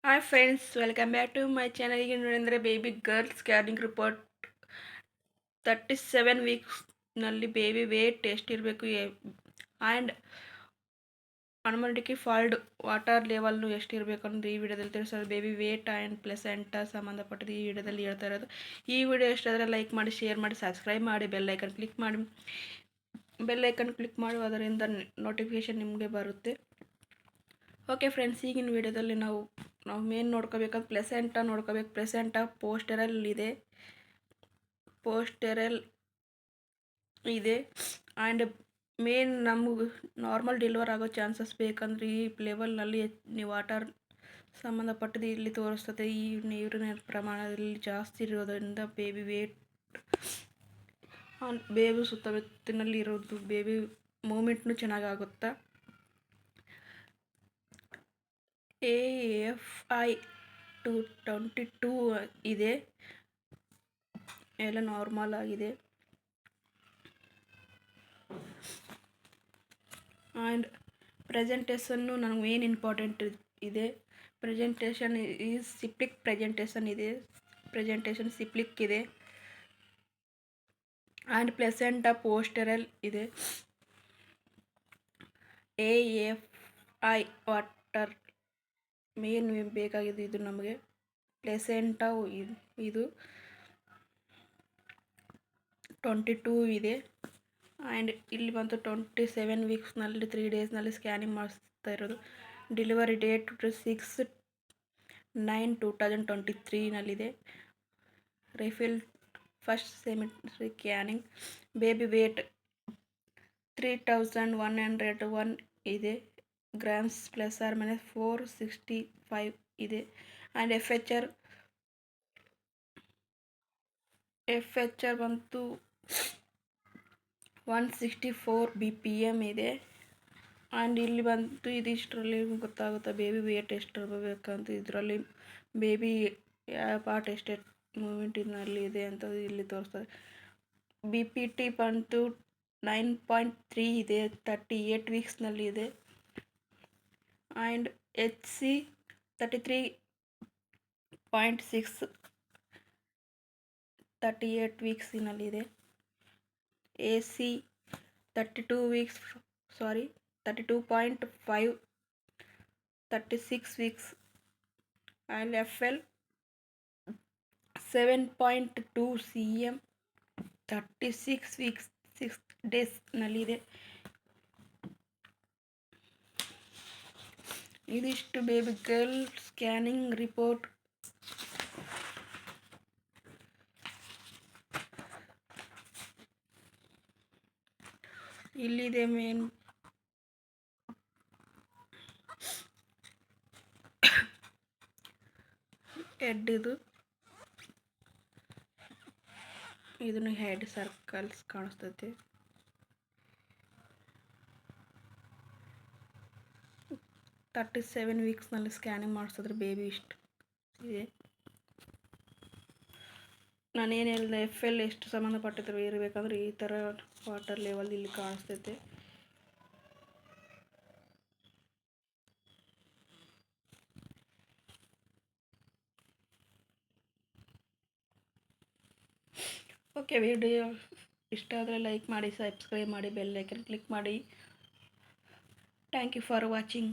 Hi friends, welcome back to my channel. ಈಗ ನೋಡಿದರೆ baby girl scanning report 37 ವೀಕ್ಸ್ನಲ್ಲಿ baby weight ಎಷ್ಟಿರಬೇಕು and amniotic fluid water ಲೆವೆಲ್ನು ಎಷ್ಟಿರಬೇಕು ಅನ್ನೋದು ಈ ವಿಡಿಯೋದಲ್ಲಿ ತಿಳಿಸೋದು. ಬೇಬಿ ವೇಟ್ ಆ್ಯಂಡ್ ಪ್ಲೆಸೆಂಟಾ ಸಂಬಂಧಪಟ್ಟದ್ದು ಈ ವಿಡಿಯೋದಲ್ಲಿ ಹೇಳ್ತಾ ಇರೋದು. ಈ ವಿಡಿಯೋ ಇಷ್ಟಾದರೆ ಲೈಕ್ ಮಾಡಿ, ಶೇರ್ ಮಾಡಿ, ಸಬ್ಸ್ಕ್ರೈಬ್ ಮಾಡಿ, ಬೆಲ್ ಐಕನ್ ಕ್ಲಿಕ್ ಮಾಡಿ ಅದರಿಂದ ನೋಟಿಫಿಕೇಷನ್ ನಿಮಗೆ ಬರುತ್ತೆ. ಓಕೆ ಫ್ರೆಂಡ್ಸ್, ಈಗಿನ ವಿಡಿಯೋದಲ್ಲಿ ನಾವು ಮೇನ್ ನೋಡ್ಕೋಬೇಕಂದ್ರೆ ಪ್ಲೆಸೆಂಟಾ ನೋಡ್ಕೋಬೇಕು. ಪ್ಲೆಸೆಂಟಾ ಪೋಸ್ಟೆರಲ್ ಇದೆ ಆ್ಯಂಡ್ ಮೇನ್ ನಮಗೆ ನಾರ್ಮಲ್ ಡೆಲಿವರ್ ಆಗೋ ಚಾನ್ಸಸ್ ಬೇಕಂದ್ರೆ ಈ ಲೆವೆಲ್ನಲ್ಲಿ ನೀವು ವಾಟರ್ ಸಂಬಂಧಪಟ್ಟದ್ದು ಇಲ್ಲಿ ತೋರಿಸ್ತದೆ. ಈ ನೀರಿನ ಪ್ರಮಾಣದಲ್ಲಿ ಜಾಸ್ತಿ ಇರೋದರಿಂದ ಬೇಬಿ ಸುತ್ತಮುತ್ತಲಿನಲ್ಲಿ ಇರೋದು ಬೇಬಿ ಮೂಮೆಂಟ್ನು ಚೆನ್ನಾಗಾಗುತ್ತಾ. AFI 22 ಇದೆ, ಎಲ್ಲ ನಾರ್ಮಲ್ ಆಗಿದೆ. ಆ್ಯಂಡ್ ಪ್ರೆಸೆಂಟೇಷನ್ನು ನನಗೆ ಮೇನ್ ಇಂಪಾರ್ಟೆಂಟ್ ಇದೆ. ಪ್ರೆಸೆಂಟೇಷನ್ ಈಸ್ ಸಿಪ್ಲಿಕ್ ಪ್ರೆಸೆಂಟೇಷನ್ ಸಿಪ್ಲಿಕ್ ಇದೆ ಆ್ಯಂಡ್ ಪ್ಲೆಸೆಂಟಾ ಪೋಸ್ಟೆರಲ್ ಇದೆ. AFI ವಾಟರ್ ಮೇನ್ ಬೇಕಾಗಿದೆ ಇದು ನಮಗೆ. ಪ್ಲೆಸೆಂಟಾ ಇದು 22 ಇದೆ ಆ್ಯಂಡ್ ಇಲ್ಲಿ ಬಂತು 27 ವೀಕ್ಸ್ನಲ್ಲಿ 3 ಡೇಸ್ನಲ್ಲಿ ಸ್ಕ್ಯಾನಿಂಗ್ ಮಾಡಿಸ್ತಾ ಇರೋದು. ಡೆಲಿವರಿ ಡೇಟ್ 6/9/2023ನಲ್ಲಿದೆ. ರಿಫಿಲ್ first semester scanning. Baby weight 3101 ಇದೆ. ಗ್ರಾಮ್ಸ್ ±465 ಇದೆ ಆ್ಯಂಡ್ FHR ಬಂತು 164 BPM ಇದೆ. ಆ್ಯಂಡ್ ಇಲ್ಲಿ ಬಂತು ಇದಿಷ್ಟರಲ್ಲಿ ಗೊತ್ತಾಗುತ್ತೆ ಬೇಬಿ ವೇಟ್ ಎಷ್ಟು ಇರಬೇಕಂತ. ಇದರಲ್ಲಿ ಬೇಬಿ ಯಾವ ಪಾರ್ಟ್ ಎಷ್ಟು ಮೂಮೆಂಟಿನಲ್ಲಿ ಇದೆ ಅಂತ ಇಲ್ಲಿ ತೋರಿಸ್ತದೆ. BPT ಬಂತು 9.3 ಇದೆ, 38 ವೀಕ್ಸ್ನಲ್ಲಿ ಇದೆ. And HC 33.6 38 ವೀಕ್ಸಿನಲ್ಲಿದೆ. AC 32.5 36 weeks and FL 7.2 cm 36 weeks 6 ಡೇಸ್ನಲ್ಲಿದೆ. ಇದಿಷ್ಟು ಬೇಬಿ ಗರ್ಲ್ ಸ್ಕ್ಯಾನಿಂಗ್ ರಿಪೋರ್ಟ್. ಇಲ್ಲಿದೆ ಮೇನ್ ಹೆಡ್. ಇದನ್ನು ಹೆಡ್ ಸರ್ಕಲ್ಸ್ ಕಾಣಿಸ್ತೈತೆ. 37 ವೀಕ್ಸ್ನಲ್ಲಿ ಸ್ಕ್ಯಾನಿಂಗ್ ಮಾಡಿಸಿದ್ರೆ ಬೇಬಿ ಇಷ್ಟು ಇದೆ. ನಾನೇನು ಹೇಳಿದೆ, FL ಎಷ್ಟು ಸಂಬಂಧಪಟ್ಟಿದ್ರು ಇರಬೇಕಂದ್ರೆ ಈ ಥರ ವಾಟರ್ ಲೆವೆಲ್ ಇಲ್ಲಿ ಕಾಣಿಸ್ತೈತೆ. ಓಕೆ, ವಿಡಿಯೋ ಇಷ್ಟ ಆದರೆ ಲೈಕ್ ಮಾಡಿ, ಸಬ್ಸ್ಕ್ರೈಬ್ ಮಾಡಿ, ಬೆಲ್ ಐಕನ್ ಕ್ಲಿಕ್ ಮಾಡಿ. Thank you for watching.